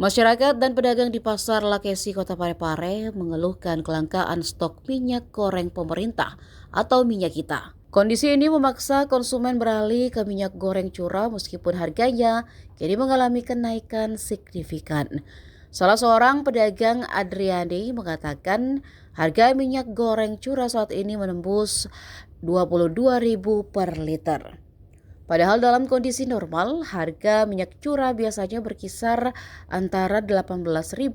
Masyarakat dan pedagang di Pasar Lakesi, Kota Parepare mengeluhkan kelangkaan stok minyak goreng pemerintah atau minyak kita. Kondisi ini memaksa konsumen beralih ke minyak goreng curah meskipun harganya kini mengalami kenaikan signifikan. Salah seorang pedagang, Adriani, mengatakan harga minyak goreng curah saat ini menembus 22.000 per liter. Padahal dalam kondisi normal, harga minyak curah biasanya berkisar antara 18.000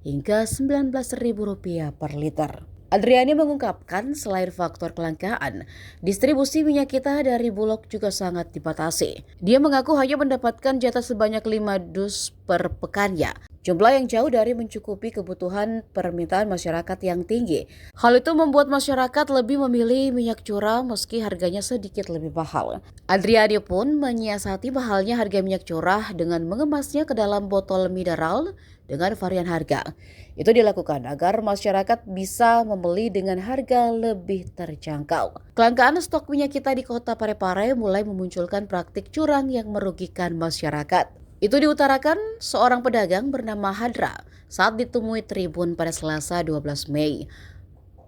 hingga 19.000 rupiah per liter. Adriani mengungkapkan selain faktor kelangkaan, distribusi minyak kita dari Bulog juga sangat dibatasi. Dia mengaku hanya mendapatkan jatah sebanyak 5 dus per pekannya. Jumlah yang jauh dari mencukupi kebutuhan permintaan masyarakat yang tinggi. Hal itu membuat masyarakat lebih memilih minyak curah meski harganya sedikit lebih mahal. Adriani pun menyiasati mahalnya harga minyak curah dengan mengemasnya ke dalam botol mineral dengan varian harga. Itu dilakukan agar masyarakat bisa membeli dengan harga lebih terjangkau. Kelangkaan stok minyak kita di Kota Parepare mulai memunculkan praktik curang yang merugikan masyarakat. Itu diutarakan seorang pedagang bernama Hadra saat ditemui Tribun pada Selasa 12 Mei.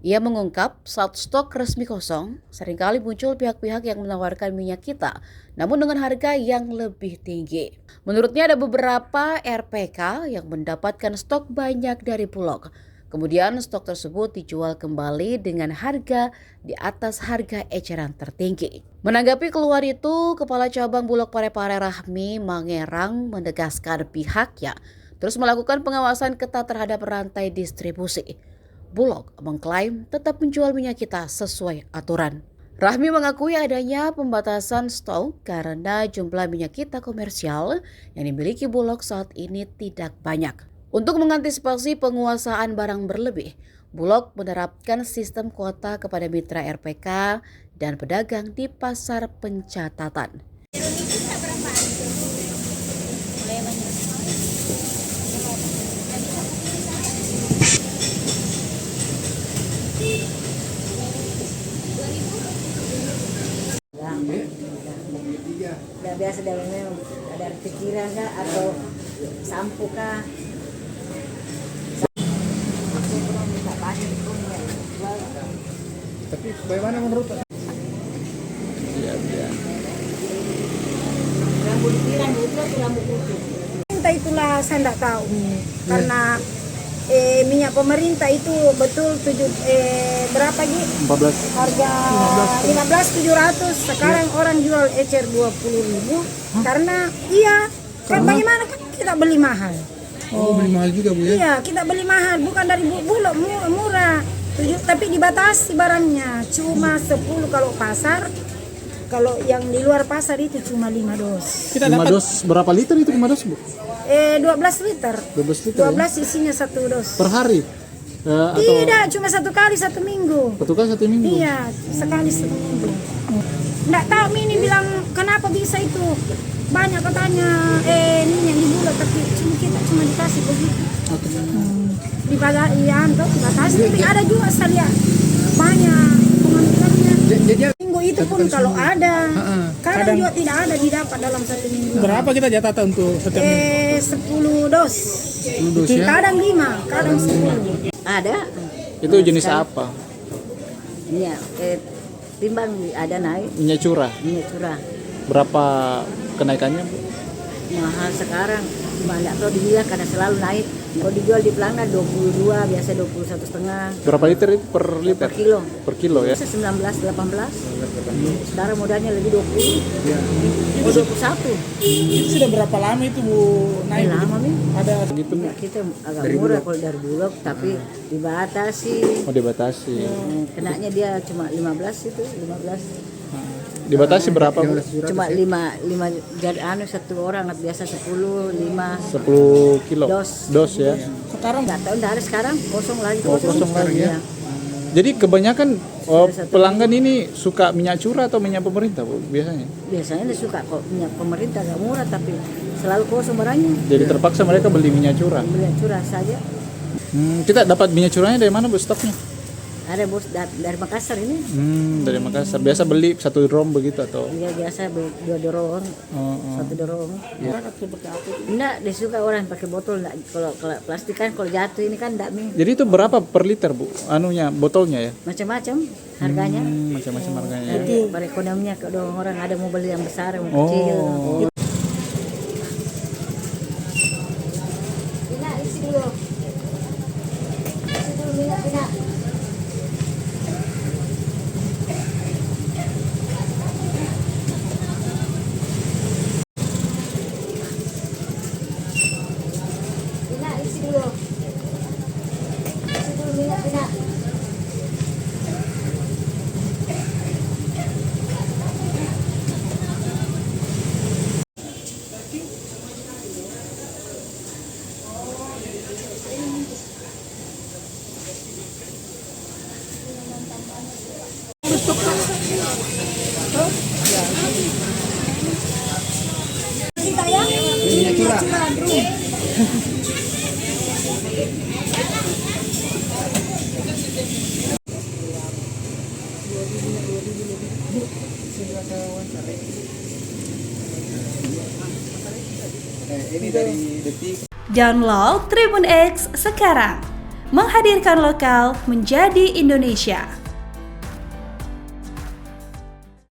Ia mengungkap saat stok resmi kosong, seringkali muncul pihak-pihak yang menawarkan minyak kita, namun dengan harga yang lebih tinggi. Menurutnya ada beberapa RPK yang mendapatkan stok banyak dari Bulog. Kemudian stok tersebut dijual kembali dengan harga di atas harga eceran tertinggi. Menanggapi keluhan itu, Kepala Cabang Bulog Parepare Rahmi Mangerang menegaskan pihaknya terus melakukan pengawasan ketat terhadap rantai distribusi. Bulog mengklaim tetap menjual minyak kita sesuai aturan. Rahmi mengakui adanya pembatasan stok karena jumlah minyak kita komersial yang dimiliki Bulog saat ini tidak banyak. Untuk mengantisipasi penguasaan barang berlebih, Bulog menerapkan sistem kuota kepada mitra RPK dan pedagang di pasar pencatatan. Udah biasa dalamnya ada pikiran kah atau sampo kah? Tapi bagaimana menurut Rambut pirang itu atau rambut putih? Pemerintah itulah saya tidak tahu karena minyak pemerintah itu betul berapa gitu? 14 Harga 15.700. Sekarang orang jual ecer 20.000 karena kan bagaimana kan kita beli mahal. Oh, beli mahal juga Bu ya? Iya, kita beli mahal, bukan dari Bulog murah. Tapi dibatasi barangnya, cuma 10 kalau pasar. Kalau yang di luar pasar itu cuma 5 dos. 5 dos berapa liter itu 5 dos Bu? 12 liter. 12 liter 12 ya? isinya 1 dos. Per hari? Atau Tidak, cuma 1 kali 1 minggu. petugas 1 minggu? Iya, sekali 1 minggu. Nggak tahu ini bilang kenapa bisa itu. Banyak katanya minyak di Bulog tapi kita cuma dikasih begitu. Dibatasi, tapi ada juga saya lihat banyak pengambilannya. Jadi Minggu itu pun kalau ada, kadang juga tidak ada didapat dalam 1 minggu. berapa kita jatah untuk setiap minggu? 10 dos. 10 dos ya? Kadang 5, kadang 10. Ada. Itu jenis apa? Iya, timbang ada naik Minyak curah. minyak curah. Berapa kenaikannya Bu? Mahal sekarang, cuma nggak tahu dibilang karena selalu naik. Kalau dijual di pelanggan 22, biasa 21,5 Berapa liter itu per liter? per kilo. Per kilo ya? Biasa 19, 18. Sekarang modalnya lebih 20. Itu 21. Itu sudah berapa lama itu Bu naik? Lama nih. Ada Gitu Bu? Kita agak murah kalau dari Bulog, tapi dibatasi. Oh, dibatasi. Kenanya dia cuma 15 itu, 15. Dibatasi berapa Bu? Cuma 5 satu orang, biasa 10, 5 10 kilo dos. ya. sekarang Nggak tahu, nggak ada sekarang, kosong lagi. kosong lagi ya. Iya. Jadi kebanyakan pelanggan ini suka minyak curah atau minyak pemerintah Bu biasanya? Biasanya dia suka kok minyak pemerintah agak murah, tapi selalu kosong barangnya. Jadi terpaksa mereka beli minyak curah. Minyak curah saja. Kita dapat minyak curahnya dari mana Bu stoknya? Ada bos dari Makassar ini. Dari Makassar. Biasa beli 1 drum begitu atau? Dia biasa beli 2 dorong, Oh, 1 dorong. Enggak, dia suka orang pakai botol. Enggak, kalau plastik kan kalau jatuh ini kan enggak nih. Jadi itu berapa per liter, Bu? Anunya, botolnya ya? Macam-macam harganya. Macam-macam harganya. Ya. Jadi perekonomiannya kalau orang ada mau beli yang besar, yang Oh. kecil. Kita ya? Minyak curah, bro. Download Tribun X sekarang, menghadirkan lokal menjadi Indonesia.